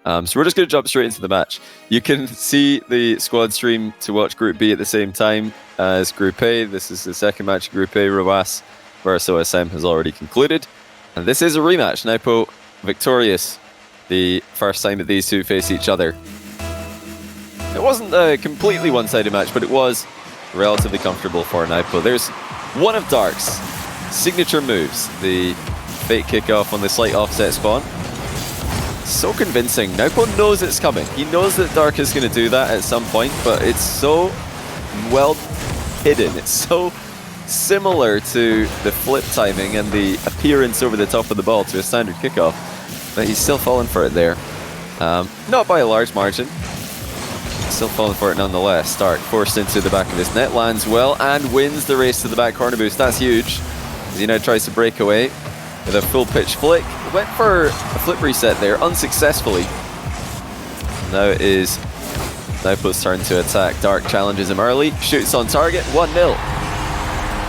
So we're just going to jump straight into the match. You can see the squad stream to watch Group B at the same time as Group A. This is the second match of Group A. Roas versus OSM has already concluded. And this is a rematch. Nwpo victorious the first time that these two face each other. It wasn't a completely one-sided match, but it was relatively comfortable for Nwpo. There's one of Dark's signature moves, the fake kickoff on the slight offset spawn. So convincing. Nwpo knows it's coming. He knows that Dark is going to do that at some point, but it's so well hidden. It's so similar to the flip timing and the appearance over the top of the ball to a standard kickoff that he's still falling for it there. Not by a large margin. Still falling for it nonetheless. Dark forced into the back of his net, lands well and wins the race to the back corner boost. That's huge. As he now tries to break away with a full pitch flick. Went for a flip reset there, unsuccessfully. Now it is Nwpo's turn to attack. Dark challenges him early, shoots on target, 1-0.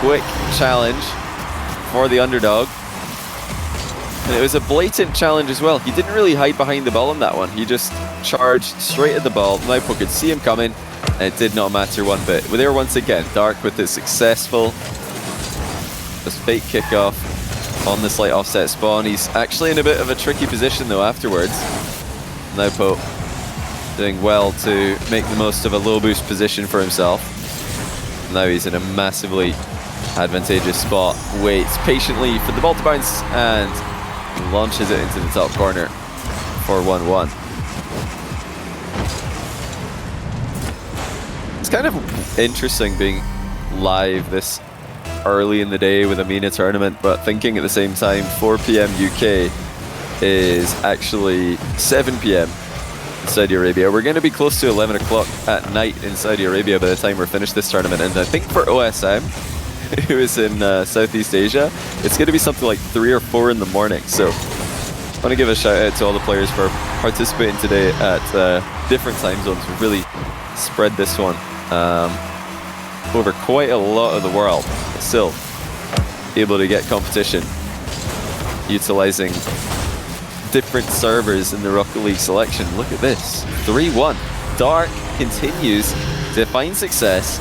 Quick challenge for the underdog. And it was a blatant challenge as well. He didn't really hide behind the ball on that one. He just charged straight at the ball. Nwpo could see him coming, and it did not matter one bit. We're there once again. Dark with a successful fake kickoff on the slight offset spawn. He's actually in a bit of a tricky position though afterwards. Nwpo doing well to make the most of a low boost position for himself. Now he's in a massively advantageous spot. Waits patiently for the ball to bounce and launches it into the top corner for 1-1. It's kind of interesting being live this early in the day with AMENA tournament, but thinking at the same time 4 PM UK is actually 7 PM in Saudi Arabia. We're going to be close to 11 o'clock at night in Saudi Arabia by the time we're finished this tournament, and I think for OSM, who is in Southeast Asia, it's going to be something like 3 or 4 in the morning. So I want to give a shout out to all the players for participating today at different time zones. We've really spread this one over quite a lot of the world. Still able to get competition utilizing different servers in the Rocket League selection. Look at this, 3-1. Dark continues to find success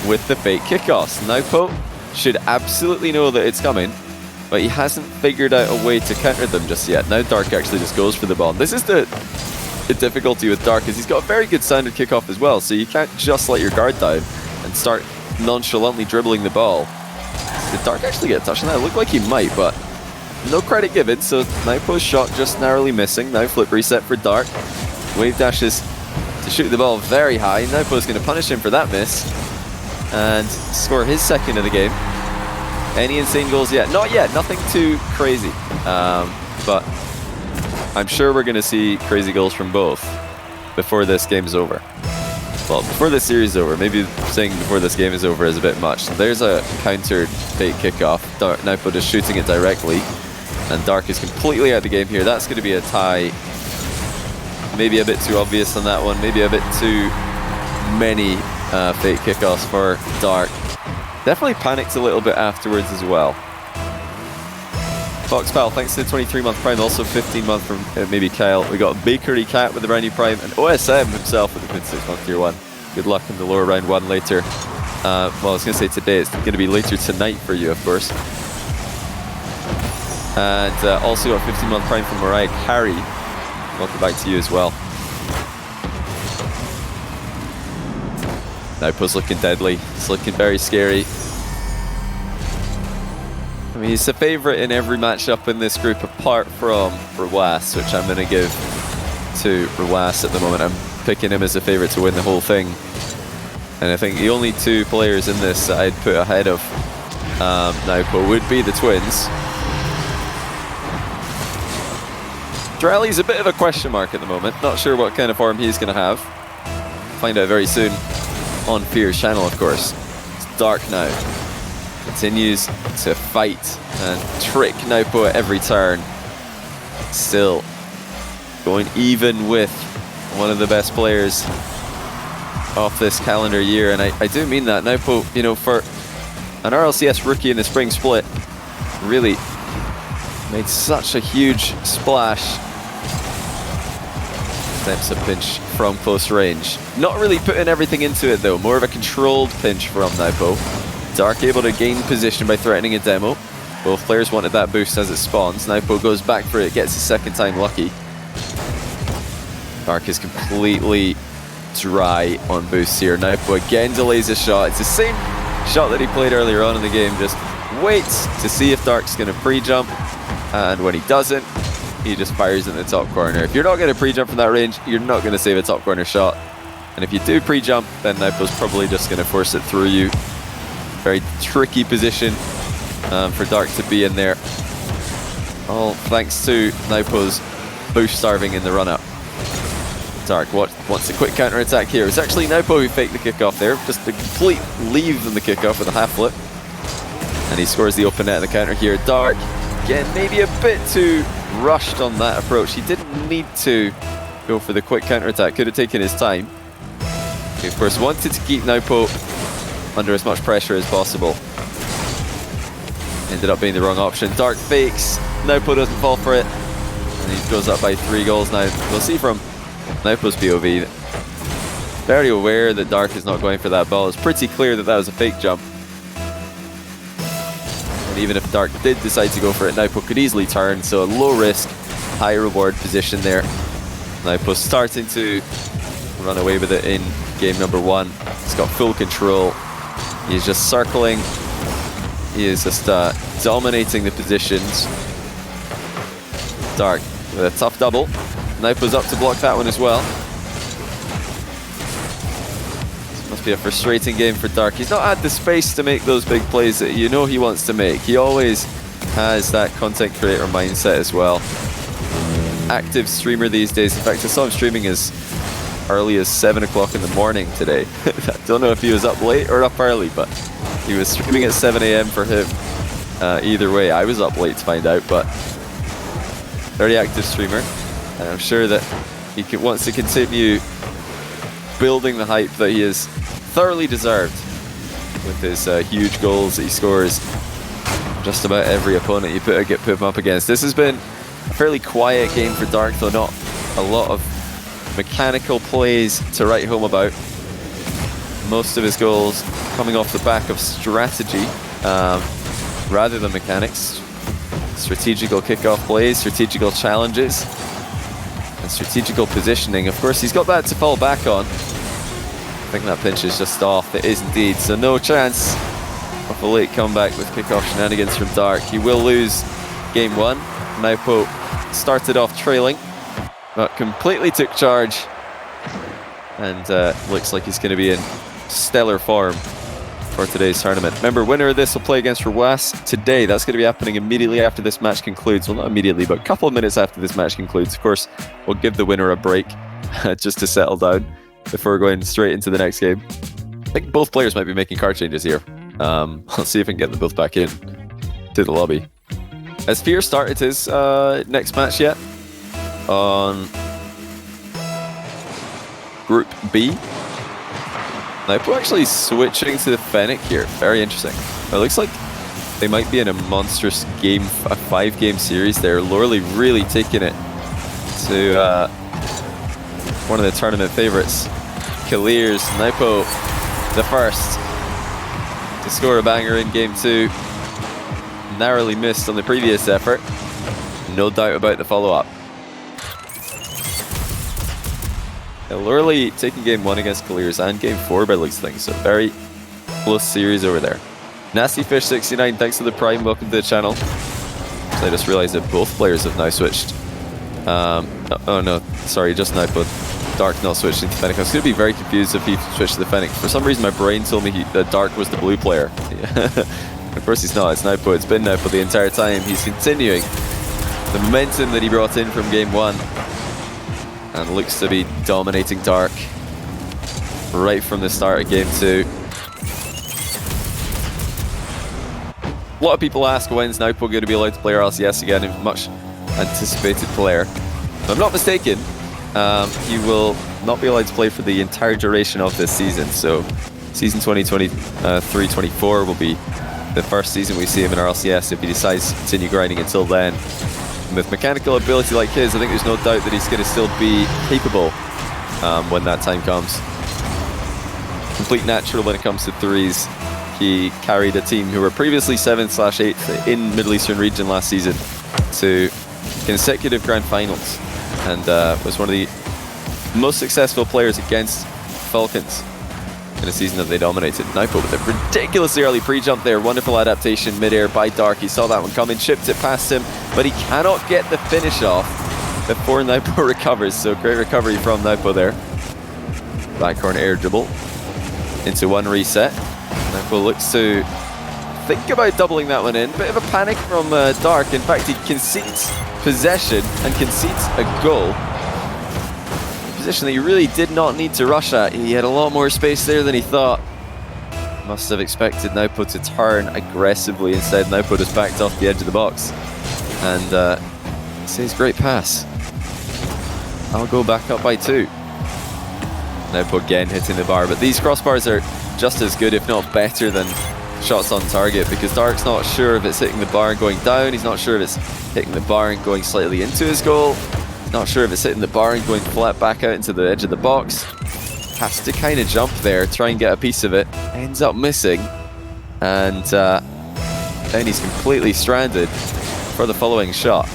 with the fake kickoffs. Nwpo should absolutely know that it's coming, but he hasn't figured out a way to counter them just yet. Now Dark actually just goes for the ball. This is the difficulty with Dark, is he's got a very good standard kickoff as well, so you can't just let your guard down and start nonchalantly dribbling the ball. Did Dark actually get a touch on that? It looked like he might, but no credit given. So Nwpo's shot just narrowly missing. Now flip reset for Dark. Wave dashes to shoot the ball very high. Nwpo's going to punish him for that miss and score his second of the game. Any insane goals yet? Not yet. Nothing too crazy. But I'm sure we're going to see crazy goals from both before this game is over. Well, before this series is over. Maybe saying before this game is over is a bit much. So there's a countered fake kickoff. Nwpo just shooting it directly. And Dark is completely out of the game here. That's going to be a tie. Maybe a bit too obvious on that one. Maybe a bit too many fake kickoffs for Dark. Definitely panicked a little bit afterwards as well. Foxpal, thanks to the 23-month Prime, also 15-month from maybe Kyle. We got Bakery Cat with the brand new Prime, and OSM himself with the 26-month Tier 1. Good luck in the lower round 1 later. Well, I was going to say today, it's going to be later tonight for you, of course. And also got 15-month Prime from Mariah Carey. Welcome back to you as well. Nwpo's looking deadly. It's looking very scary. I mean, he's a favourite in every matchup in this group apart from Roas, which I'm going to give to Roas at the moment. I'm picking him as a favourite to win the whole thing. And I think the only two players in this that I'd put ahead of Nwpo would be the twins. Drelly's a bit of a question mark at the moment. Not sure what kind of form he's going to have. Find out very soon on Fear's channel, of course. It's Dark now. Continues to fight and trick Nwpo at every turn. Still going even with one of the best players of this calendar year, and I do mean that. Nwpo, you know, for an RLCS rookie in the spring split, really made such a huge splash Attempts a pinch from close range. Not really putting everything into it though, more of a controlled pinch from Nwpo. Dark able to gain position by threatening a demo. Both players wanted that boost as it spawns. Nwpo goes back for it, gets his second time lucky. Dark is completely dry on boosts here. Nwpo again delays a shot. It's the same shot that he played earlier on in the game, just waits to see if Dark's going to pre-jump, and when he doesn't, he just fires in the top corner. If you're not going to pre-jump from that range, you're not going to save a top corner shot. And if you do pre-jump, then Nwpo's probably just going to force it through you. Very tricky position for Dark to be in there. All thanks to Nwpo's boost starving in the run-up. Dark wants a quick counter-attack here. It's actually Nwpo who faked the kickoff there. Just a complete leave on the kickoff with a half flip. And he scores the open net in the counter here. Dark, again, maybe a bit too rushed on that approach. He didn't need to go for the quick counter-attack. Could have taken his time. He, of course, wanted to keep Nwpo under as much pressure as possible. Ended up being the wrong option. Dark fakes. Nwpo doesn't fall for it. And he goes up by 3 goals now. We'll see from Nwpo's POV. Very aware that Dark is not going for that ball. It's pretty clear that that was a fake jump. And even if Dark did decide to go for it, Nwpo could easily turn. So a low risk, high reward position there. Nwpo starting to run away with it in game number 1. He's got full control. He's just circling. He is just dominating the positions. Dark with a tough double. Nwpo's up to block that one as well. This must be a frustrating game for Dark. He's not had the space to make those big plays that you know he wants to make. He always has that content creator mindset as well. Active streamer these days. In fact, I saw him streaming as early as 7 o'clock in the morning today. I don't know if he was up late or up early, but he was streaming at 7 AM for him. Either way, I was up late to find out, but very active streamer. And I'm sure that he wants to continue building the hype that he has thoroughly deserved with his huge goals that he scores just about every opponent you put him up against. This has been a fairly quiet game for Dark, though not a lot of mechanical plays to write home about. Most of his goals coming off the back of strategy rather than mechanics. Strategical kickoff plays, strategical challenges, and strategical positioning. Of course, he's got that to fall back on. I think that pinch is just off. It is indeed. So no chance of a late comeback with kickoff shenanigans from Dark. He will lose game 1. Nwpo started off trailing, but completely took charge, and looks like he's going to be in stellar form for today's tournament. Remember, winner of this will play against Rwas today. That's going to be happening immediately after this match concludes. Well, not immediately, but a couple of minutes after this match concludes. Of course, we'll give the winner a break just to settle down before going straight into the next game. I think both players might be making card changes here. I'll see if I can get them both back in to the lobby. Has Fear started his next match yet? On Group B. Nwpo actually switching to the Fennec here. Very interesting. It looks like they might be in a monstrous game, a 5-game series there. Lorley really taking it to one of the tournament favorites. Clears Nwpo the first to score a banger in game 2. Narrowly missed on the previous effort. No doubt about the follow-up. Lorley taking game 1 against Clears and game 4 by looks of things, so very close series over there. NastyFish69, thanks for the prime, welcome to the channel. So I just realized that both players have now switched. Oh no, sorry, just Nwpo. Dark not switched into Fennec. I was going to be very confused if he switched to the Fennec. For some reason my brain told me that Dark was the blue player. Of course he's not, it's Nwpo. It's been Nwpo the entire time. He's continuing the momentum that he brought in from game 1. And looks to be dominating Dark right from the start of game 2. A lot of people ask when's Nwpo going to be allowed to play RLCS again. He's a much anticipated player. If I'm not mistaken, he will not be allowed to play for the entire duration of this season. So season 2023-24 will be the first season we see him in RLCS if he decides to continue grinding until then. And with mechanical ability like his, I think there's no doubt that he's going to still be capable when that time comes. Complete natural when it comes to threes. He carried a team who were previously 7/8th in Middle Eastern region last season to consecutive grand finals, and was one of the most successful players against Falcons in a season that they dominated. Nwpo with a ridiculously early pre-jump there. Wonderful adaptation mid-air by Dark. He saw that one coming, chipped it past him, but he cannot get the finish off before Nwpo recovers. So great recovery from Nwpo there. Backcorner air dribble into one reset. Nwpo looks to think about doubling that one in. Bit of a panic from Dark. In fact, he concedes possession and concedes a goal. A position that he really did not need to rush at. He had a lot more space there than he thought. Must have expected Nwpo to turn aggressively. Instead, Nwpo just backed off the edge of the box. And says great pass. I'll go back up by 2. Nwpo again hitting the bar, but these crossbars are just as good, if not better, than shots on target, because Dark's not sure if it's hitting the bar and going down. He's not sure if it's hitting the bar and going slightly into his goal. Not sure if it's hitting the bar and going flat back out into the edge of the box. Has to kind of jump there, try and get a piece of it. Ends up missing, and then he's completely stranded for the following shot.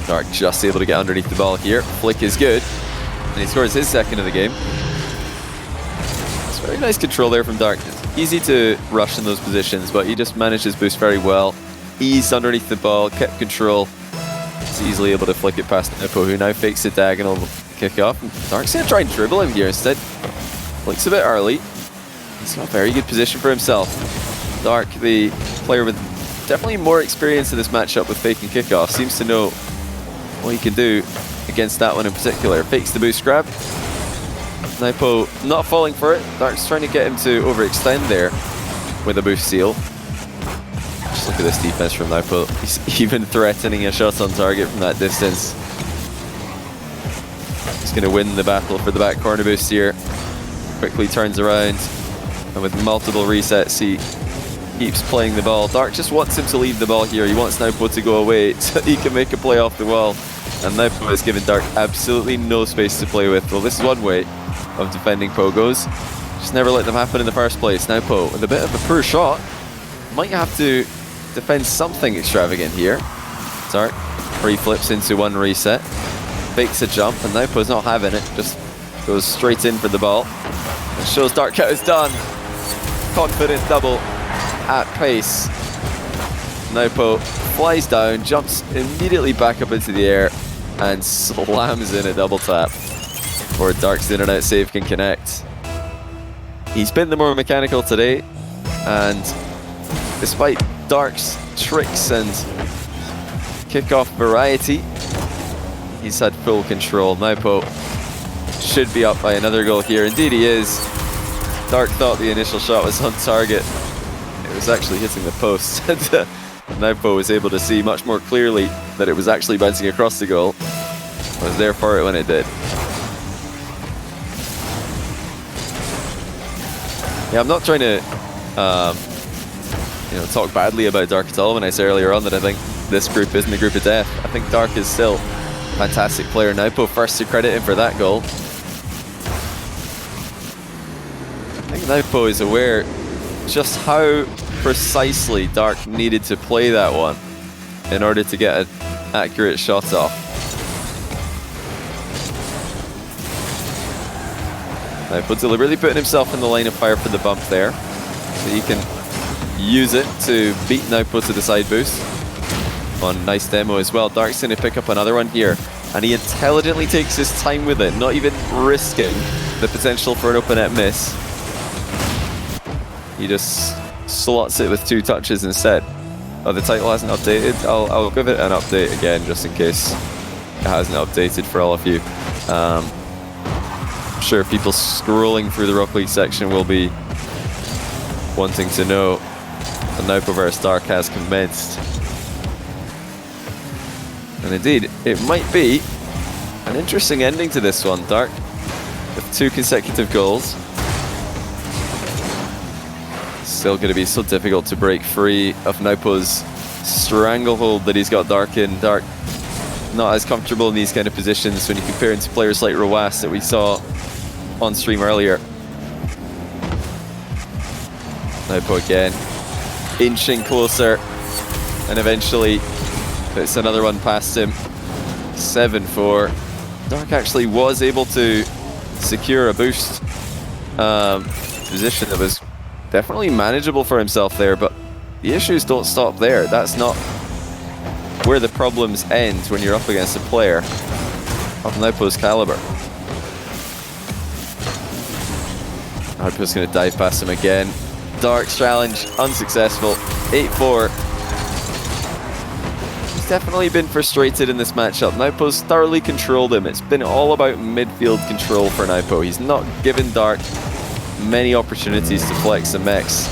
Dark just able to get underneath the ball here. Flick is good, and he scores his second of the game. It's very nice control there from Dark. It's easy to rush in those positions, but he just managed his boost very well. Eased underneath the ball, kept control. He's easily able to flick it past Nwpo, who now fakes a diagonal kick off. Dark's going to try and dribble him here instead. Flicks a bit early. It's not a very good position for himself. Dark, the player with definitely more experience in this matchup with faking kickoff, seems to know what he can do against that one in particular. Fakes the boost grab. Nwpo not falling for it. Dark's trying to get him to overextend there with a boost seal. Just look at this defense from Nwpo. He's even threatening a shot on target from that distance. He's going to win the battle for the back corner boost here. Quickly turns around, and with multiple resets, he keeps playing the ball. Dark just wants him to leave the ball here. He wants Nwpo to go away so he can make a play off the wall. And Nwpo has given Dark absolutely no space to play with. Well, this is one way of defending pogos. Just never let them happen in the first place. Nwpo with a bit of a poor shot. Might have to defend something extravagant here. Dark free flips into one reset. Fakes a jump, and Nwpo's not having it. Just goes straight in for the ball. And shows Dark how it's done. Confident double at pace. Nwpo flies down, jumps immediately back up into the air, and slams in a double tap before Dark's in and out save can connect. He's been the more mechanical today, and despite Dark's tricks and kickoff variety, he's had full control. Nwpo should be up by another goal here. Indeed he is. Dark thought the initial shot was on target. It was actually hitting the post. Nwpo was able to see much more clearly that it was actually bouncing across the goal. I was there for it when it did. Yeah, I'm not trying to talk badly about Dark at all when I said earlier on that I think this group isn't a group of death. I think Dark is still a fantastic player. Nwpo first to credit him for that goal. I think Nwpo is aware just how precisely Dark needed to play that one in order to get an accurate shot off. Nwpo deliberately putting himself in the line of fire for the bump there, so he can use it to beat Nwpo to the side boost. On nice demo as well. Dark's going to pick up another one here, and he intelligently takes his time with it, not even risking the potential for an open net miss. He just slots it with 2 touches instead. Oh, the title hasn't updated. I'll give it an update again just in case it hasn't updated for all of you. I'm sure people scrolling through the Rock League section will be wanting to know the Nwpo vs Dark has commenced. And indeed, it might be an interesting ending to this one. Dark with 2 consecutive goals. Still going to be so difficult to break free of Nwpo's stranglehold that he's got Dark in. Dark not as comfortable in these kind of positions when you compare him to players like Roas that we saw on stream earlier. Nwpo again, inching closer, and eventually puts another one past him. 7-4. Dark actually was able to secure a boost position that was definitely manageable for himself there, but the issues don't stop there. That's not where the problems end when you're up against a player of Nwpo's caliber. Nwpo's going to dive past him again. Dark's challenge unsuccessful. 8-4. He's definitely been frustrated in this matchup. Nwpo's thoroughly controlled him. It's been all about midfield control for Nwpo. He's not given Dark many opportunities to flex and mix,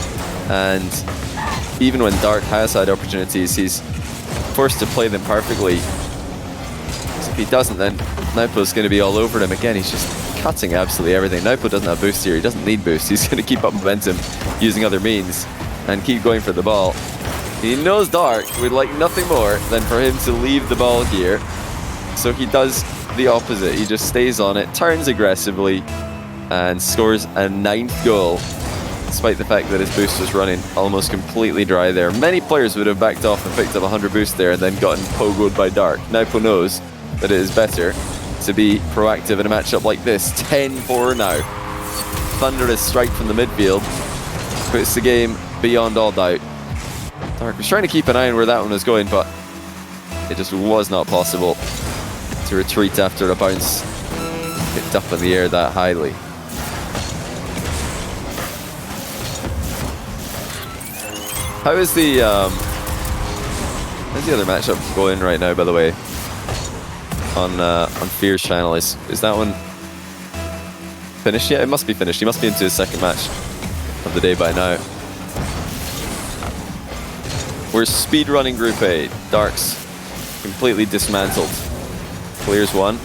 and even when Dark has had opportunities, he's forced to play them perfectly. So if he doesn't, then Nwpo's going to be all over him again. He's just cutting absolutely everything. Nwpo doesn't have boost here. He doesn't need boost. He's going to keep up momentum using other means and keep going for the ball. He knows Dark would like nothing more than for him to leave the ball here, so he does the opposite. He just stays on it, turns aggressively, and scores a 9th goal, despite the fact that his boost was running almost completely dry there. Many players would have backed off and picked up 100 boost there and then gotten pogoed by Dark. Nwpo knows that it is better to be proactive in a matchup like this. 10-4 now. Thunderous strike from the midfield puts the game beyond all doubt. Dark was trying to keep an eye on where that one was going, but it just was not possible to retreat after a bounce picked up in the air that highly. How is the how's the other matchup going right now, by the way? On Fear's channel, is that one finished yet? It must be finished. He must be into his second match of the day by now. We're speedrunning Group A. Dark's completely dismantled. Clears one.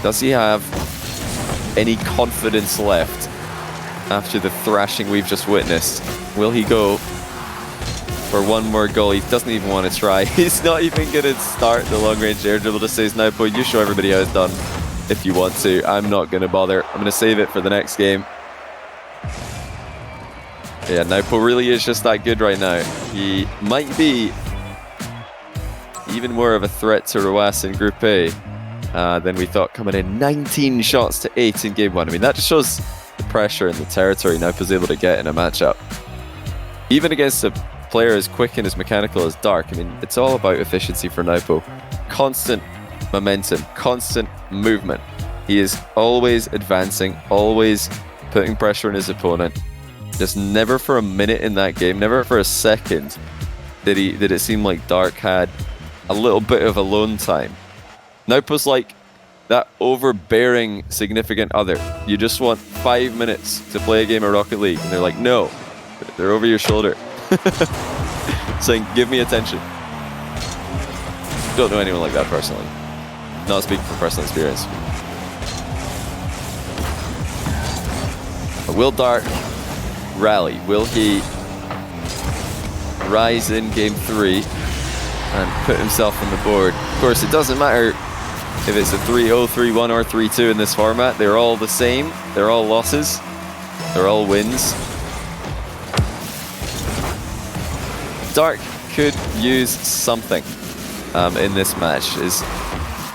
Does he have any confidence left after the thrashing we've just witnessed? Will he go for one more goal? He doesn't even want to try. He's not even going to start the long-range air dribble. Just says, Nwpo, you show everybody how it's done if you want to. I'm not going to bother. I'm going to save it for the next game. Yeah, Nwpo really is just that good right now. He might be even more of a threat to Roas in Group A than we thought, coming in 19 shots to 8 in Game 1. I mean, that just shows the pressure and the territory Nwpo's able to get in a matchup. Even against a player as quick and as mechanical as Dark, I mean, it's all about efficiency for Nwpo. Constant momentum, constant movement. He is always advancing, always putting pressure on his opponent. Just never for a minute in that game, never for a second did it seem like Dark had a little bit of alone time. Nwpo's like that overbearing significant other. You just want 5 minutes to play a game of Rocket League, and they're like, no, they're over your shoulder. Saying, give me attention. Don't know anyone like that personally. Not speaking from personal experience. But will Dark rally? Will he rise in Game 3 and put himself on the board? Of course, it doesn't matter if it's a 3-0, 3-1 or 3-2 in this format. They're all the same. They're all losses. They're all wins. Dark could use something in this match. His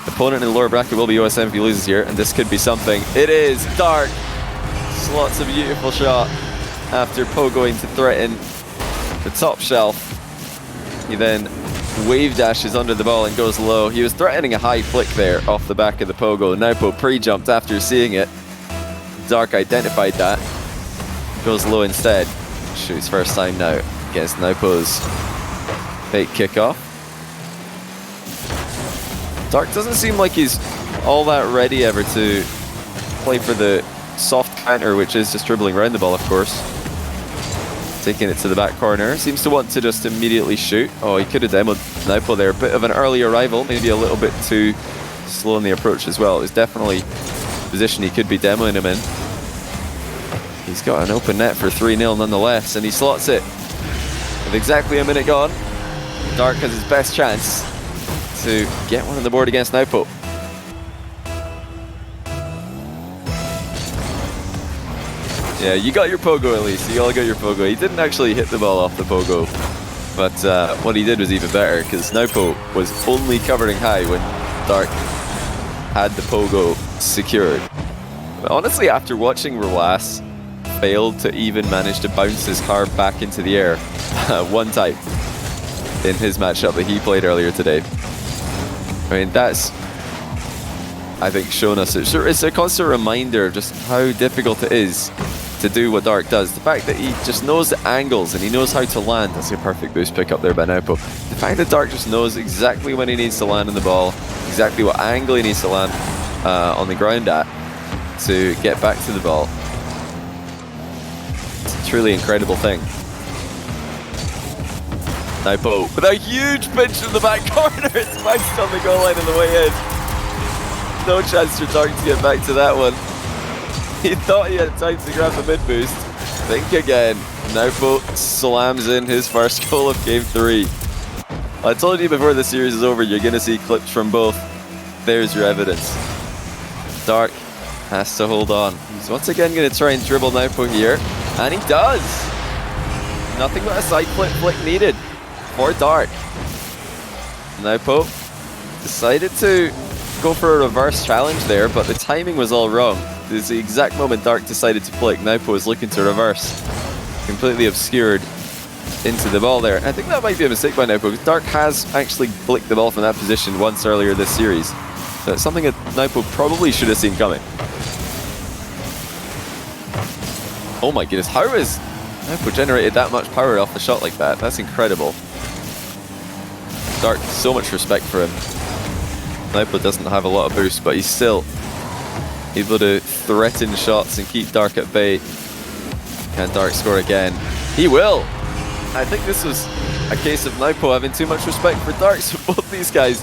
opponent in the lower bracket will be OSM if he loses here, and this could be something. It is Dark. Slots a beautiful shot after pogoing to threaten the top shelf. He then wave dashes under the ball and goes low. He was threatening a high flick there off the back of the pogo. Nwpo pre-jumped after seeing it. Dark identified that. Goes low instead. Shoots first time now against Nwpo's fake kickoff. Dark doesn't seem like he's all that ready ever to play for the soft counter, which is just dribbling around the ball, of course. Taking it to the back corner. Seems to want to just immediately shoot. Oh, he could have demoed Nwpo there. Bit of an early arrival. Maybe a little bit too slow in the approach as well. It was definitely a position he could be demoing him in. He's got an open net for 3-0 nonetheless, and he slots it. With exactly a minute gone, Dark has his best chance to get one on the board against Nwpo. Yeah, you got your pogo at least. You all got your pogo. He didn't actually hit the ball off the pogo, but what he did was even better because Nwpo was only covering high when Dark had the pogo secured. But honestly, after watching Rawas failed to even manage to bounce his car back into the air one time in his matchup that he played earlier today, I mean, that's, I think, shown us. It's a constant reminder of just how difficult it is to do what Dark does. The fact that he just knows the angles and he knows how to land. That's a perfect boost pick up there by Nwpo. The fact that Dark just knows exactly when he needs to land on the ball, exactly what angle he needs to land on the ground at to get back to the ball. It's a truly incredible thing. Nwpo with a huge pinch in the back corner. It's bounced on the goal line on the way in. No chance for Dark to get back to that one. He thought he had time to grab the mid boost. Think again. Nwpo slams in his first goal of game 3. I told you before the series is over, you're going to see clips from both. There's your evidence. Dark has to hold on. He's once again going to try and dribble Nwpo here. And he does! Nothing but a side flick needed for Dark. Nwpo decided to go for a reverse challenge there, but the timing was all wrong. This is the exact moment Dark decided to flick. Nwpo is looking to reverse. Completely obscured into the ball there. I think that might be a mistake by Nwpo, because Dark has actually flicked the ball from that position once earlier this series. So it's something that Nwpo probably should have seen coming. Oh my goodness, how has Nwpo generated that much power off the shot like that? That's incredible. Dark, so much respect for him. Nwpo doesn't have a lot of boost, but he's still able to threaten shots and keep Dark at bay. Can Dark score again? He will! I think this was a case of Nwpo having too much respect for Dark, so both these guys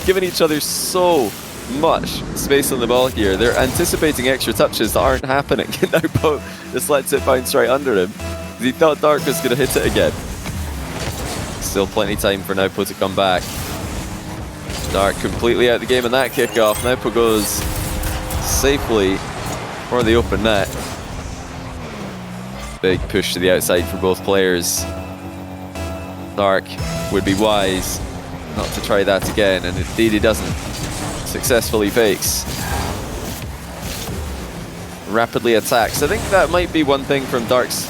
giving each other so much space on the ball here. They're anticipating extra touches that aren't happening. Nwpo just lets it bounce right under him. He thought Dark was going to hit it again. Still plenty of time for Nwpo to come back. Dark completely out of the game in that kickoff. Nwpo goes safely for the open net. Big push to the outside for both players. Dark would be wise not to try that again, and indeed he doesn't. Successfully fakes. Rapidly attacks. I think that might be one thing from Dark's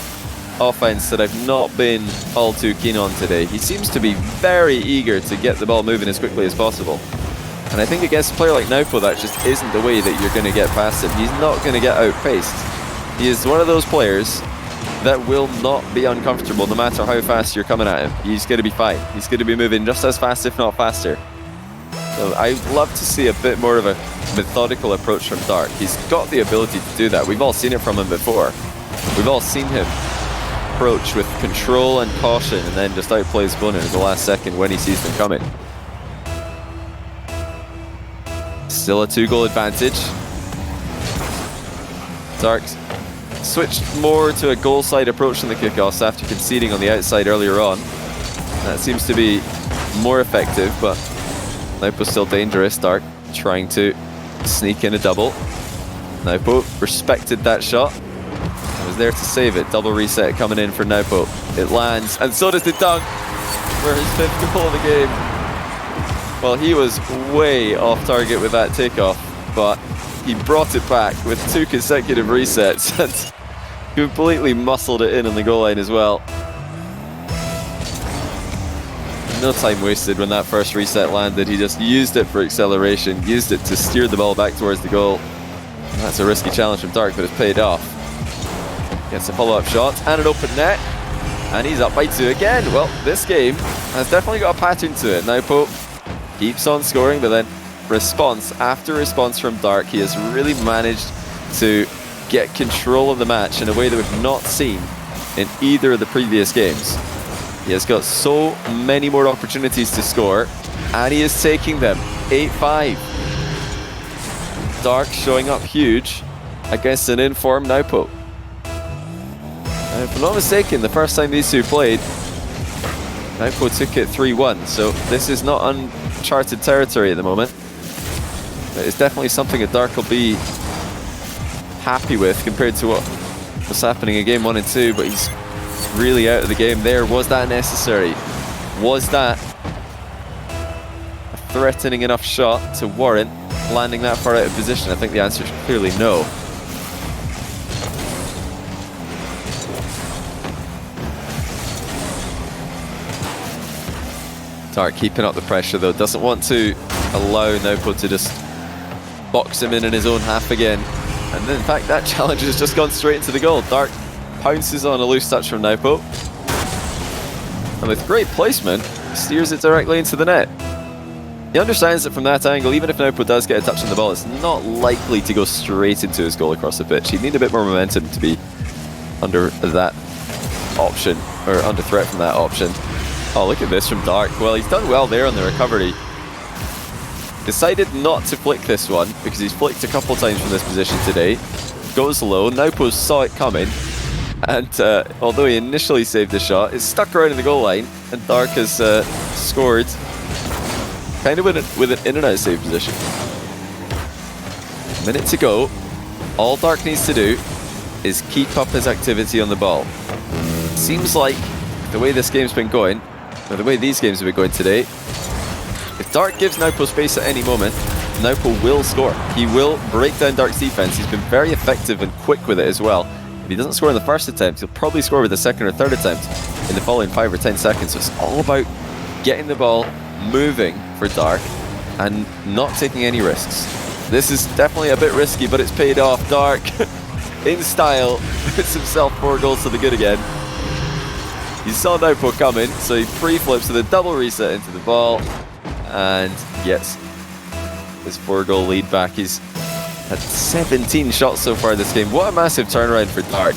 offense that I've not been all too keen on today. He seems to be very eager to get the ball moving as quickly as possible. And I think against a player like Nwpo, that just isn't the way that you're going to get past him. He's not going to get outpaced. He is one of those players that will not be uncomfortable no matter how fast you're coming at him. He's going to be fine. He's going to be moving just as fast, if not faster. So I'd love to see a bit more of a methodical approach from Dark. He's got the ability to do that. We've all seen it from him before. We've all seen him approach with control and caution and then just outplay his opponent in the last second when he sees them coming. Still a 2-goal advantage. Dark switched more to a goal side approach in the kickoffs after conceding on the outside earlier on. That seems to be more effective, but Nwpo's still dangerous. Dark trying to sneak in a double. Nwpo respected that shot. Was there to save it. Double reset coming in for Nwpo. It lands, and so does the dunk for his 5th goal of the game. Well, he was way off target with that takeoff, but he brought it back with 2 consecutive resets and completely muscled it in on the goal line as well. No time wasted when that first reset landed. He just used it for acceleration, used it to steer the ball back towards the goal. And that's a risky challenge from Dark, but it's paid off. Gets a follow-up shot and an open net, and he's up by 2 again. Well, this game has definitely got a pattern to it. Nwpo keeps on scoring, but then response after response from Dark, he has really managed to get control of the match in a way that we've not seen in either of the previous games. He has got so many more opportunities to score, and he is taking them. 8-5. Dark showing up huge against an in-form Nwpo. And if I'm not mistaken, the first time these two played, Nwpo took it 3-1, so this is not uncharted territory at the moment. It's definitely something that Dark will be happy with compared to what was happening in game 1 and 2, but he's really out of the game there. Was that necessary? Was that a threatening enough shot to warrant landing that far out of position? I think the answer is clearly no. Dark keeping up the pressure though, doesn't want to allow Nwpo to just box him in his own half again. And then in fact that challenge has just gone straight into the goal. Dark pounces on a loose touch from Nwpo. And with great placement, steers it directly into the net. He understands that from that angle, even if Nwpo does get a touch on the ball, it's not likely to go straight into his goal across the pitch. He'd need a bit more momentum to be under that option, or under threat from that option. Oh, look at this from Dark. Well, he's done well there on the recovery. Decided not to flick this one, because he's flicked a couple times from this position today. Goes low, Nwpo saw it coming, and although he initially saved the shot, it's stuck around in the goal line, and Dark has scored kind of with an in and out save position. A minute to go. All Dark needs to do is keep up his activity on the ball. Seems like the way this game's been going, or the way these games have been going today, if Dark gives Nwpo space at any moment, Nwpo will score. He will break down Dark's defense. He's been very effective and quick with it as well. If he doesn't score in the first attempt, he'll probably score with the second or third attempt in the following 5 or 10 seconds. So it's all about getting the ball moving for Dark and not taking any risks. This is definitely a bit risky, but it's paid off. Dark, in style, puts himself 4 goals to the good again. He saw Nwpo coming, so he pre-flips with a double reset into the ball and gets his 4-goal lead back. He's had 17 shots so far this game. What a massive turnaround for Dark.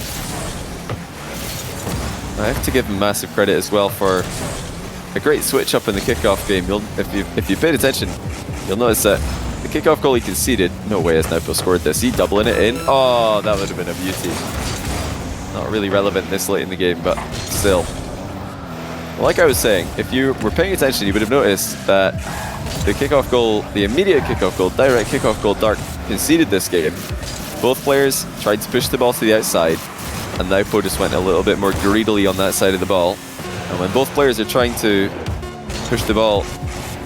I have to give him massive credit as well for a great switch up in the kickoff game. If you paid attention, you'll notice that the kickoff goal he conceded, no way has Nwpo scored this. He doubling it in. Oh, that would have been a beauty. Not really relevant this late in the game, but still. Like I was saying, if you were paying attention, you would have noticed that the kickoff goal, the immediate kickoff goal, direct kickoff goal Dark conceded this game. Both players tried to push the ball to the outside, and Nwpo just went a little bit more greedily on that side of the ball. And when both players are trying to push the ball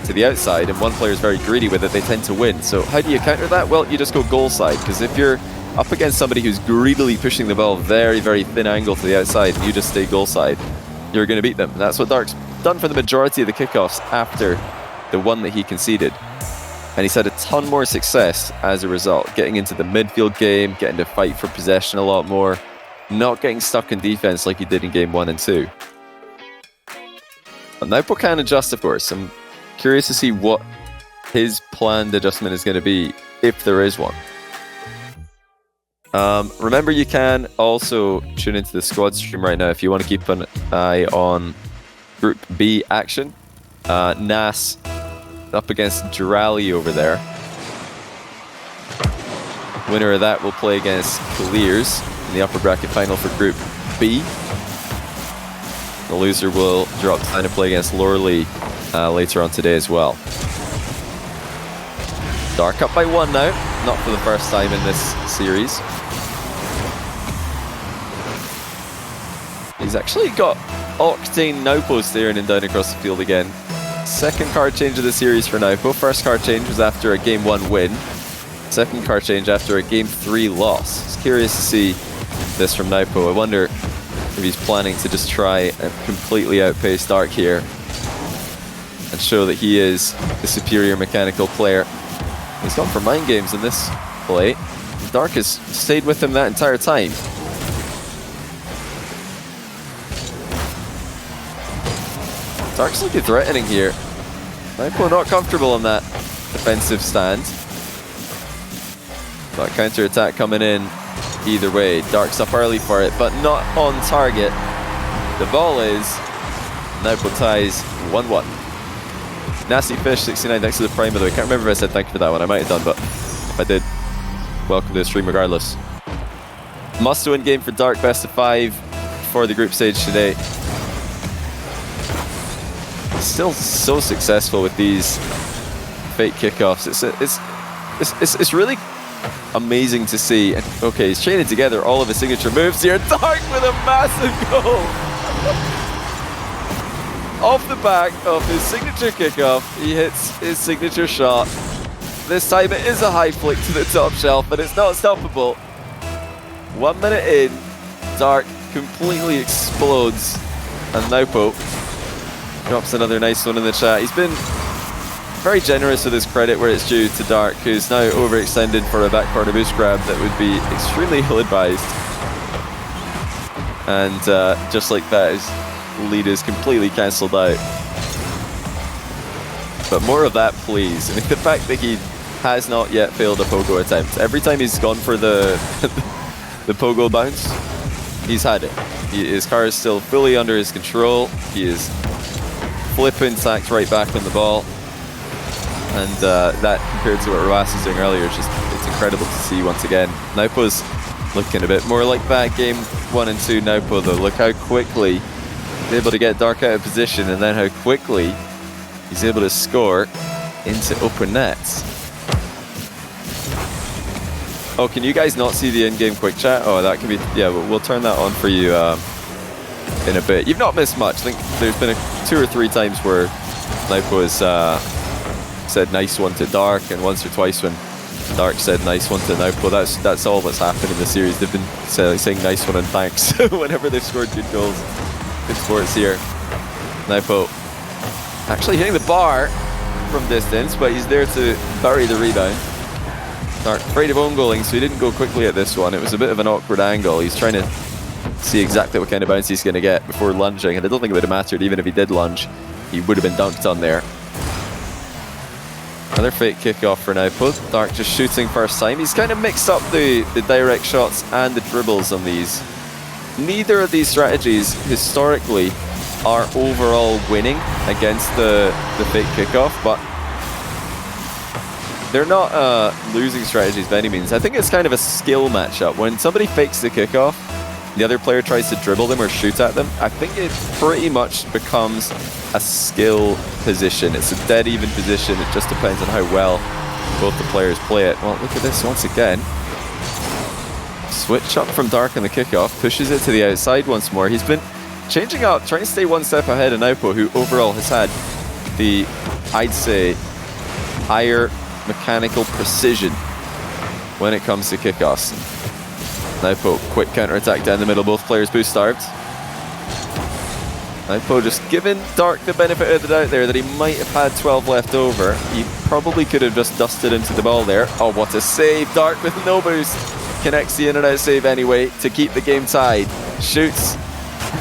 to the outside, and one player is very greedy with it, they tend to win. So how do you counter that? Well, you just go goal side, because if you're up against somebody who's greedily pushing the ball very, very thin angle to the outside, and you just stay goal side, you're going to beat them. And that's what Dark's done for the majority of the kickoffs after the one that he conceded. And he's had a ton more success as a result, getting into the midfield game, getting to fight for possession a lot more, not getting stuck in defense like he did in game 1 and 2. And Nwpo can adjust, of course. I'm curious to see what his planned adjustment is going to be, if there is one. Remember, you can also tune into the squad stream right now if you want to keep an eye on Group B action. Nas up against Durali over there. Winner of that will play against Clears in the upper bracket final for Group B. The loser will drop down to play against Lorley later on today as well. Dark up by 1 now, not for the first time in this series. He's actually got Octane Nwpo staring him down across the field again. Second card change of the series for Nwpo. First card change was after a game 1 win. Second card change after a game 3 loss. It's curious to see this from Nwpo. I wonder if he's planning to just try and completely outpace Dark here and show that he is the superior mechanical player. He's gone for mind games in this play. Dark has stayed with him that entire time. Dark's looking threatening here. Nwpo not comfortable on that defensive stand. That counter attack coming in either way. Dark's up early for it, but not on target. The ball is. Nwpo ties 1-1. Nasty Fish 69, thanks to the Prime, by the way. Can't remember if I said thank you for that one. I might have done, but if I did, welcome to the stream regardless. Must-win game for Dark, best of 5 for the group stage today. still so successful with these fake kickoffs. It's really amazing to see. And okay, he's chaining together all of his signature moves here. Dark with a massive goal. Off the back of his signature kickoff, he hits his signature shot. This time it is a high flick to the top shelf, but it's not stoppable. 1 minute in, Dark completely explodes, and Nwpo drops another nice one in the chat. He's been very generous with his credit where it's due to Dark, who's now overextended for a back corner boost grab that would be extremely ill-advised. And just like that, his lead is completely cancelled out. But more of that, please. I mean, the fact that he has not yet failed a pogo attempt. Every time he's gone for the the pogo bounce, he's had it. His car is still fully under his control. He is flipping sacked right back on the ball. And that, compared to what Roas was doing earlier, it's incredible to see once again. Nwpo's looking a bit more like that game 1 and 2 Nwpo though. Look how quickly he's able to get Dark out of position, and then how quickly he's able to score into open nets. Oh, can you guys not see the in-game quick chat? Oh, that can be, yeah, we'll turn that on for you in a bit. You've not missed much. I think there's been 2 or 3 times where Nwpo has said nice one to Dark, and once or twice when Dark said nice one to Nwpo. That's all that's happened in the series. They've been saying nice one and thanks whenever they've scored good goals. Good sports here. Nwpo actually hitting the bar from distance, but he's there to bury the rebound. Dark afraid of own goaling, so he didn't go quickly at this one. It was a bit of an awkward angle. He's trying to see exactly what kind of bounce he's going to get before lunging, and I don't think it would have mattered. Even if he did lunge, he would have been dunked on there. Another fake kickoff for Nwpo. Dark just shooting first time. He's kind of mixed up the direct shots and the dribbles on these. Neither of these strategies historically are overall winning against the fake kickoff, but they're not losing strategies by any means. I think it's kind of a skill matchup. When somebody fakes the kickoff, the other player tries to dribble them or shoot at them, I think it pretty much becomes a skill position. It's a dead even position. It just depends on how well both the players play it. Well, look at this once again. Switch up from Dark on the kickoff, pushes it to the outside once more. He's been changing up, trying to stay one step ahead of Nwpo, who overall has had the, I'd say, higher mechanical precision when it comes to kickoffs. Nwpo, quick counter-attack down the middle, both players boost starved. Nwpo just giving Dark the benefit of the doubt there that he might have had 12 left over. He probably could have just dusted into the ball there. Oh, what a save. Dark with no boost. Connects the in-and-out save anyway to keep the game tied. Shoots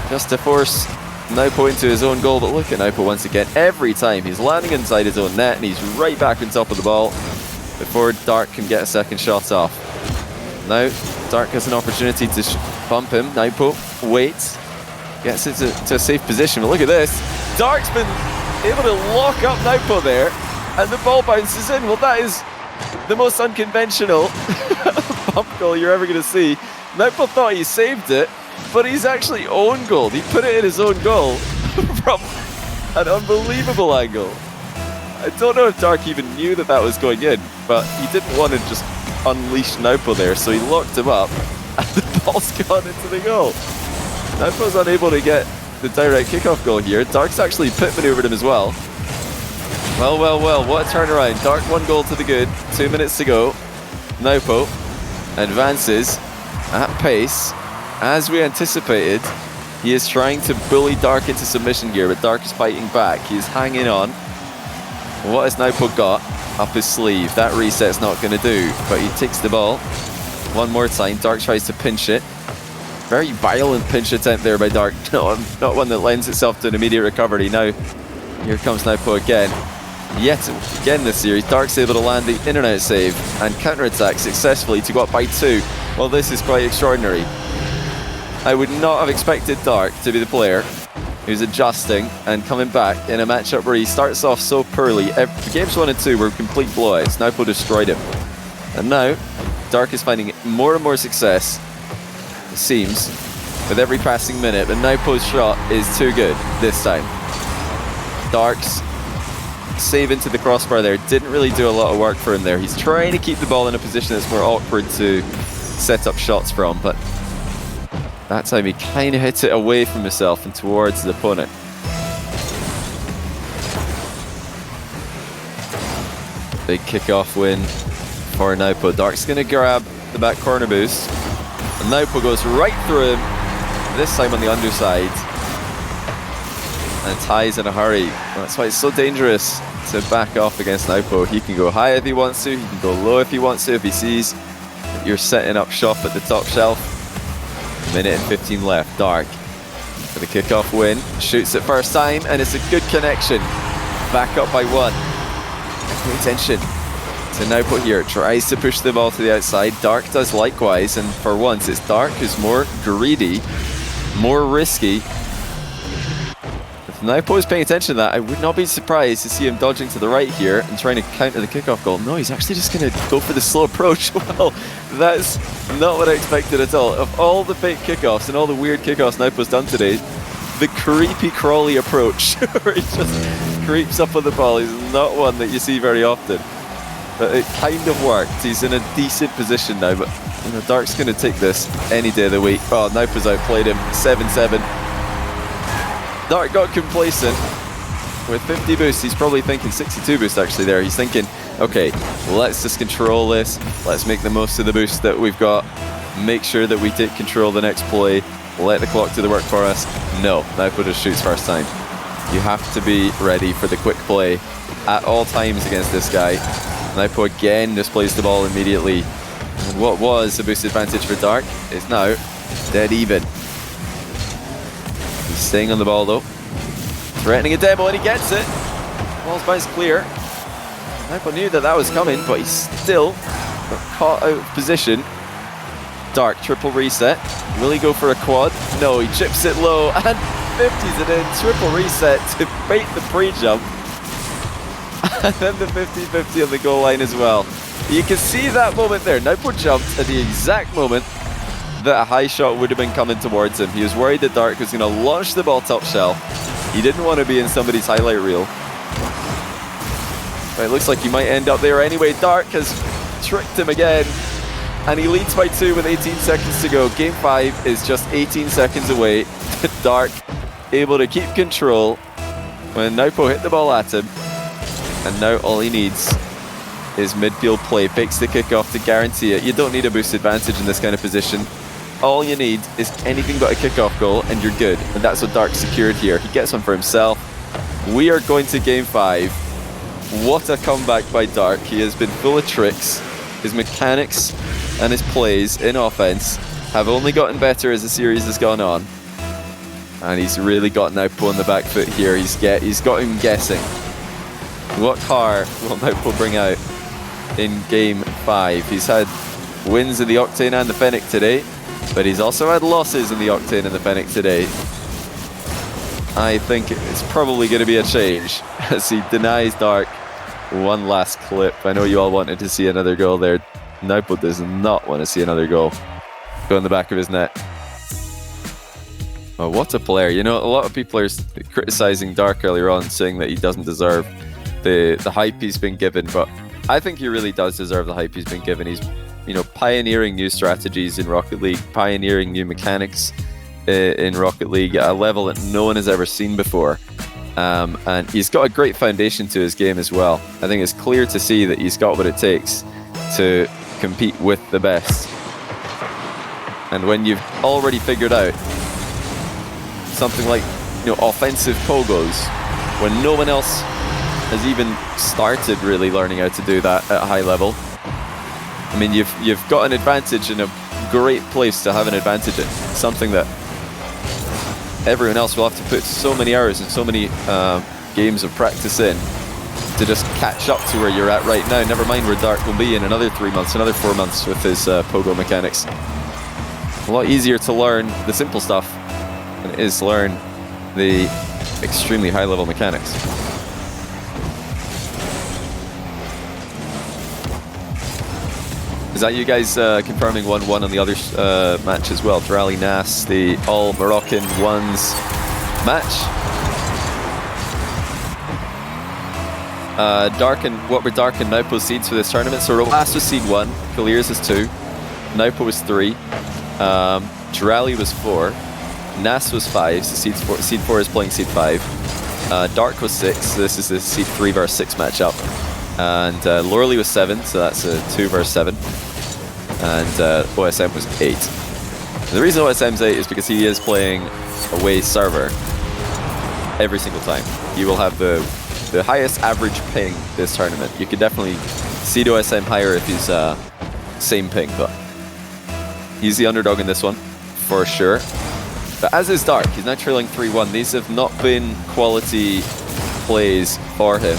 just to force Nwpo into his own goal, but look at Nwpo once again. Every time he's landing inside his own net and he's right back on top of the ball before Dark can get a second shot off. Now Dark has an opportunity to bump him. Nwpo waits, gets into a safe position, but look at this. Dark's been able to lock up Nwpo there, and the ball bounces in. Well, that is the most unconventional bump goal you're ever going to see. Nwpo thought he saved it, but he's actually own goal. He put it in his own goal from an unbelievable angle. I don't know if Dark even knew that that was going in, but he didn't want to just unleash Nwpo there, so he locked him up, and the ball's gone into the goal. Nwpo's unable to get the direct kickoff goal here. Dark's actually pit maneuvered him as well. Well, what a turnaround. Dark 1 goal to the good, 2 minutes to go. Nwpo advances at pace. As we anticipated, he is trying to bully Dark into submission here, but Dark is fighting back. He is hanging on. What has Nwpo got up his sleeve? That reset's not going to do, but he takes the ball one more time. Dark tries to pinch it. Very violent pinch attempt there by Dark. Not one that lends itself to an immediate recovery. Now, here comes Nwpo again. Yet again this series, Dark's able to land the in-and-out save and counter-attack successfully to go up by 2. Well, this is quite extraordinary. I would not have expected Dark to be the player who's adjusting and coming back in a matchup where he starts off so poorly. Games 1 and 2 were complete blowouts. Nwpo destroyed him. And now, Dark is finding more and more success, it seems, with every passing minute, but Nwpo's shot is too good this time. Dark's save into the crossbar there didn't really do a lot of work for him there. He's trying to keep the ball in a position that's more awkward to set up shots from, but that time he kind of hit it away from himself and towards the opponent. Big kickoff win for Nwpo. Dark's going to grab the back corner boost. And Nwpo goes right through him, this time on the underside. And ties in a hurry. That's why it's so dangerous to back off against Nwpo. He can go high if he wants to, he can go low if he wants to, if he sees that you're setting up shop at the top shelf. Minute and 15 left. Dark for the kickoff win. Shoots it first time, and it's a good connection. Back up by 1. Pay attention to Nwpo here. Tries to push the ball to the outside. Dark does likewise, and for once it's Dark who's more greedy, more risky. If Nwpo is paying attention to that, I would not be surprised to see him dodging to the right here and trying to counter the kickoff goal. No, he's actually just going to go for the slow approach. Well, that's not what I expected at all. Of all the fake kickoffs and all the weird kickoffs Nwpo's done today, the creepy crawly approach where he just creeps up on the ball is not one that you see very often. But it kind of worked. He's in a decent position now, but you know, Dark's going to take this any day of the week. Oh, Nwpo's outplayed him 7-7. Dark got complacent with 50 boosts. He's probably thinking 62 boosts actually there. He's thinking, okay, let's just control this. Let's make the most of the boost that we've got. Make sure that we take control of the next play. Let the clock do the work for us. No, Nwpo just shoots first time. You have to be ready for the quick play at all times against this guy. Nwpo again displays the ball immediately. And what was a boost advantage for Dark is now dead even. He's staying on the ball though. Threatening a demo, and he gets it. Ball's bounced clear. Nwpo knew that was coming, but he still got caught out of position. Dark, triple reset. Will he go for a quad? No, he chips it low and 50s it in. Triple reset to bait the pre-jump. And then the 50-50 on the goal line as well. You can see that moment there. Nwpo jumped at the exact moment that a high shot would have been coming towards him. He was worried that Dark was going to launch the ball top shelf. He didn't want to be in somebody's highlight reel. But it looks like he might end up there anyway. Dark has tricked him again. And he leads by 2 with 18 seconds to go. Game 5 is just 18 seconds away. Dark able to keep control when Nwpo hit the ball at him. And now all he needs is midfield play. Fakes the kickoff to guarantee it. You don't need a boost advantage in this kind of position. All you need is anything but a kickoff goal and you're good. And that's what Dark secured here. He gets one for himself. We are going to game 5. What a comeback by Dark. He has been full of tricks. His mechanics and his plays in offense have only gotten better as the series has gone on. And he's really got Nwpo on the back foot here. He's got him guessing. What car will Nwpo bring out in game 5? He's had wins in the Octane and the Fennec today, but he's also had losses in the Octane and the Fennec today. I think it's probably going to be a change as he denies Dark one last clip. I know you all wanted to see another goal there. Nwpo does not want to see another goal go in the back of his net. Oh, what a player. You know, a lot of people are criticizing Dark earlier on, saying that he doesn't deserve the hype he's been given, but I think he really does deserve the hype he's been given. He's, you know, pioneering new strategies in Rocket League, pioneering new mechanics in Rocket League at a level that no one has ever seen before. And he's got a great foundation to his game as well. I think it's clear to see that he's got what it takes to compete with the best. And when you've already figured out something like, you know, offensive pogos, when no one else has even started really learning how to do that at a high level, I mean, you've got an advantage in a great place to have an advantage in. Something that everyone else will have to put so many hours and so many games of practice in to just catch up to where you're at right now. Never mind where Dark will be in another 3 months, another 4 months with his pogo mechanics. A lot easier to learn the simple stuff than it is to learn the extremely high level mechanics. Is that you guys confirming 1-1 on the other match as well? Rally Nas, the all Moroccan ones match. Dark and what were Dark and Nwpo seeds for this tournament? So Roas was seed 1, Kaliers is 2, Nwpo was 3, Jirali was 4, Nas was 5, so seed 4 is playing seed 5. Dark was 6, so this is the seed 3 vs 6 matchup. And Lorley was 7, so that's a 2 vs 7. And OSM was 8. And the reason OSM's 8 is because he is playing away server every single time. He will have the highest average ping this tournament. You could definitely see OSM higher if he's same ping, but he's the underdog in this one, for sure. But as is Dark, he's now trailing 3-1. These have not been quality plays for him.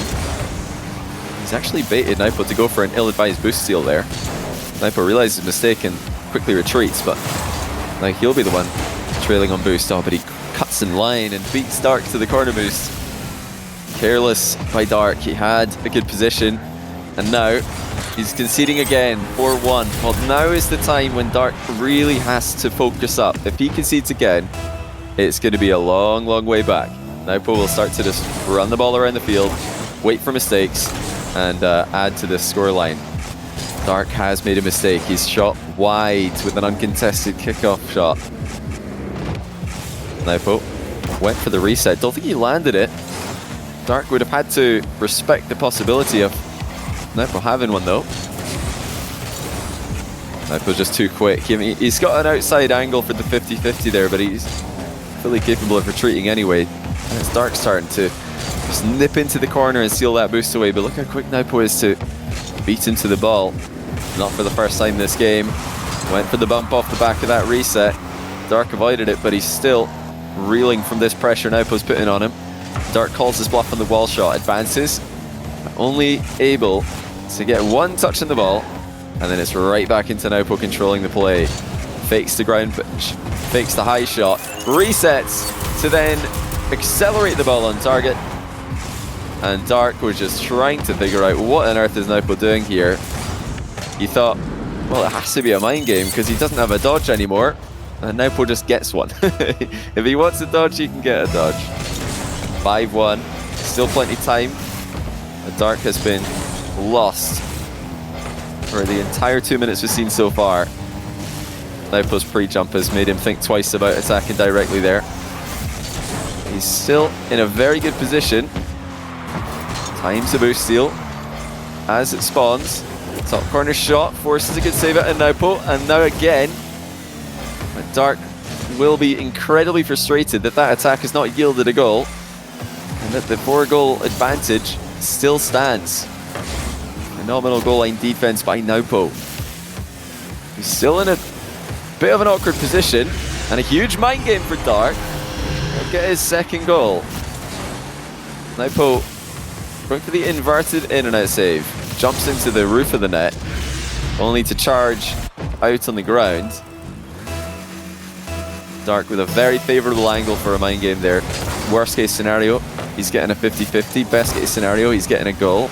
He's actually baited Nwpo to go for an ill-advised boost steal there. Nwpo realizes his mistake and quickly retreats, but like he'll be the one trailing on boost. Oh, but he cuts in line and beats Dark to the corner boost. Careless by Dark. He had a good position, and now he's conceding again, 4-1. Well, now is the time when Dark really has to focus up. If he concedes again, it's going to be a long, long way back. Nwpo will start to just run the ball around the field, wait for mistakes, and add to the scoreline. Dark has made a mistake. He's shot wide with an uncontested kickoff shot. Nwpo went for the reset. Don't think he landed it. Dark would have had to respect the possibility of Nwpo having one though. Nwpo's just too quick. He's got an outside angle for the 50-50 there, but he's fully capable of retreating anyway. And it's Dark starting to just nip into the corner and seal that boost away, but look how quick Nwpo is to beat into the ball. Not for the first time this game. Went for the bump off the back of that reset. Dark avoided it, but he's still reeling from this pressure Nwpo's putting on him. Dark calls his bluff on the wall shot, advances, only able to get one touch on the ball, and then it's right back into Nwpo controlling the play. Fakes the ground pitch, fakes the high shot, resets to then accelerate the ball on target. And Dark was just trying to figure out what on earth is Nwpo doing here. He thought, well, it has to be a mind game because he doesn't have a dodge anymore. And Nwpo just gets one. If he wants a dodge, he can get a dodge. 5-1, still plenty of time. Dark has been lost for the entire 2 minutes we've seen so far. Nwpo's pre-jump has made him think twice about attacking directly there. He's still in a very good position. Times the boost steal as it spawns. Top corner shot forces a good save out of Nwpo, and now again, Dark will be incredibly frustrated that that attack has not yielded a goal, and that the 4-goal advantage still stands. Phenomenal goal line defense by Nwpo. He's still in a bit of an awkward position, and a huge mind game for Dark. He'll get his second goal. Nwpo going for the inverted in and out save. Jumps into the roof of the net, only to charge out on the ground. Dark with a very favourable angle for a mind game there. Worst case scenario, he's getting a 50-50. Best case scenario, he's getting a goal.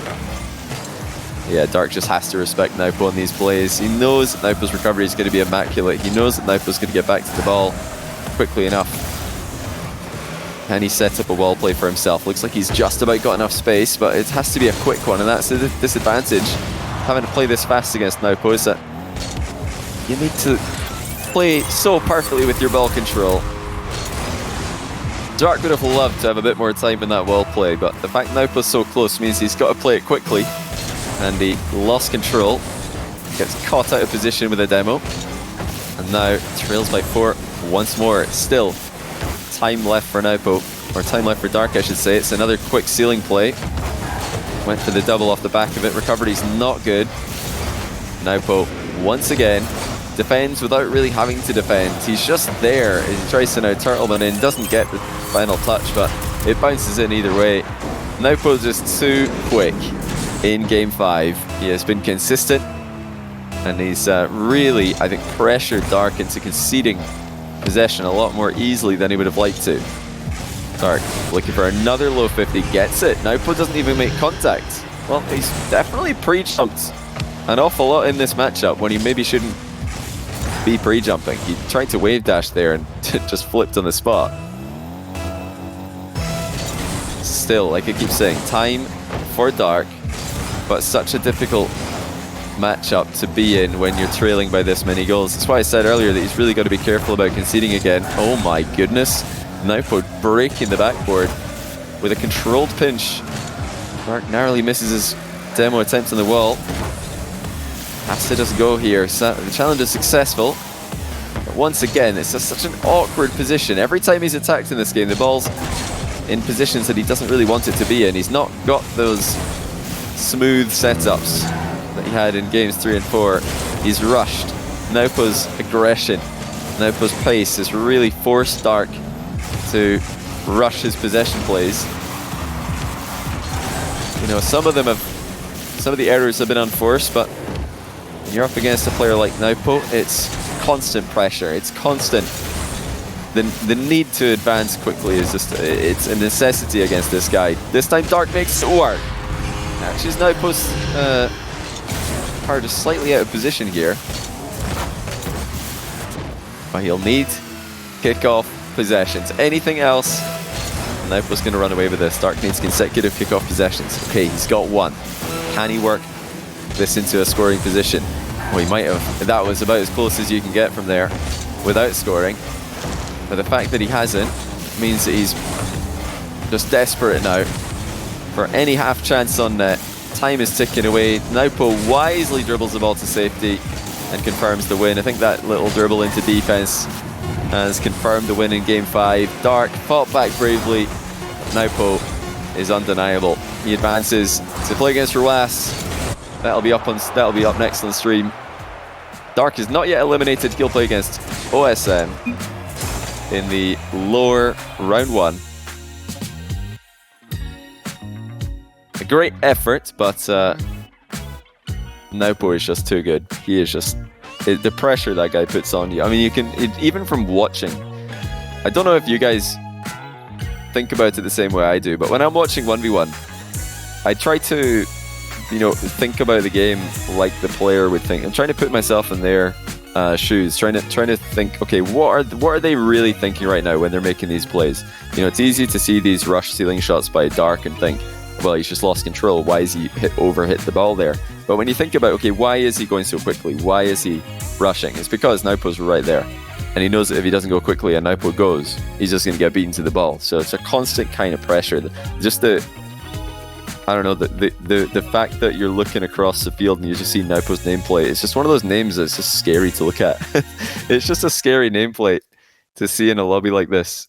Yeah, Dark just has to respect Nwpo on these plays. He knows that Nwpo's recovery is going to be immaculate. He knows that Nwpo's going to get back to the ball quickly enough. And he sets up a wall play for himself. Looks like he's just about got enough space, but it has to be a quick one, and that's the disadvantage. Having to play this fast against Nwpo is that you need to play so perfectly with your ball control. Dark would have loved to have a bit more time in that wall play, but the fact Nwpo's so close means he's got to play it quickly, and he lost control. Gets caught out of position with a demo, and now trails by 4 once more. Still time left for Nwpo, or time left for Dark, I should say. It's another quick ceiling play. Went for the double off the back of it. Recovery's not good. Nwpo once again defends without really having to defend. He's just there. He tries to now turtleman in, doesn't get the final touch, but it bounces in either way. Nwpo's just too quick in Game 5. He has been consistent, and he's really, I think, pressured Dark into conceding possession a lot more easily than he would have liked to. Dark looking for another low 50, gets it. Nwpo doesn't even make contact. Well, he's definitely pre-jumped an awful lot in this matchup when he maybe shouldn't be pre-jumping. He tried to wave dash there and just flipped on the spot. Still, like I keep saying, time for Dark, but such a difficult matchup to be in when you're trailing by this many goals. That's why I said earlier that he's really got to be careful about conceding again. Oh my goodness. Nwpo breaking the backboard with a controlled pinch. Dark narrowly misses his demo attempt on the wall. Has to just go here. So the challenge is successful. But once again, it's just such an awkward position. Every time he's attacked in this game, the ball's in positions that he doesn't really want it to be in. He's not got those smooth setups that he had in games 3 and 4. He's rushed. Nwpo's aggression, Nwpo's pace has really forced Dark to rush his possession plays. You know, some of the errors have been unforced, but when you're up against a player like Nwpo, it's constant pressure. It's constant. The need to advance quickly is just, it's a necessity against this guy. This time Dark makes it work. Actually, Nwpo's card is slightly out of position here. But he'll need kickoff possessions. Anything else, Nwpo's going to run away with this. Dark needs consecutive kickoff possessions. Okay, he's got one. Can he work this into a scoring position? Well, he might have. That was about as close as you can get from there without scoring. But the fact that he hasn't means that he's just desperate now for any half chance on net. Time is ticking away. Nwpo wisely dribbles the ball to safety and confirms the win. I think that little dribble into defense has confirmed the win in Game 5. Dark fought back bravely. Nwpo is undeniable. He advances to play against Ruas. That'll be up next on the stream. Dark is not yet eliminated. He'll play against OSM in the lower round 1. A great effort, but Nwpo is just too good. He is just the pressure that guy puts on you. I mean, you can even from watching. I don't know if you guys think about it the same way I do, but when I'm watching 1v1, I try to, you know, think about the game like the player would think. I'm trying to put myself in their shoes, trying to think, okay, what are they really thinking right now when they're making these plays? You know, it's easy to see these rush ceiling shots by Dark and think, well, he's just lost control. Why is he overhit the ball there? But when you think about, okay, why is he going so quickly? Why is he rushing? It's because Nwpo's right there. And he knows that if he doesn't go quickly and Nwpo goes, he's just going to get beaten to the ball. So it's a constant kind of pressure. Just the fact that you're looking across the field and you just see Nwpo's nameplate, it's just one of those names that's just scary to look at. It's just a scary nameplate to see in a lobby like this.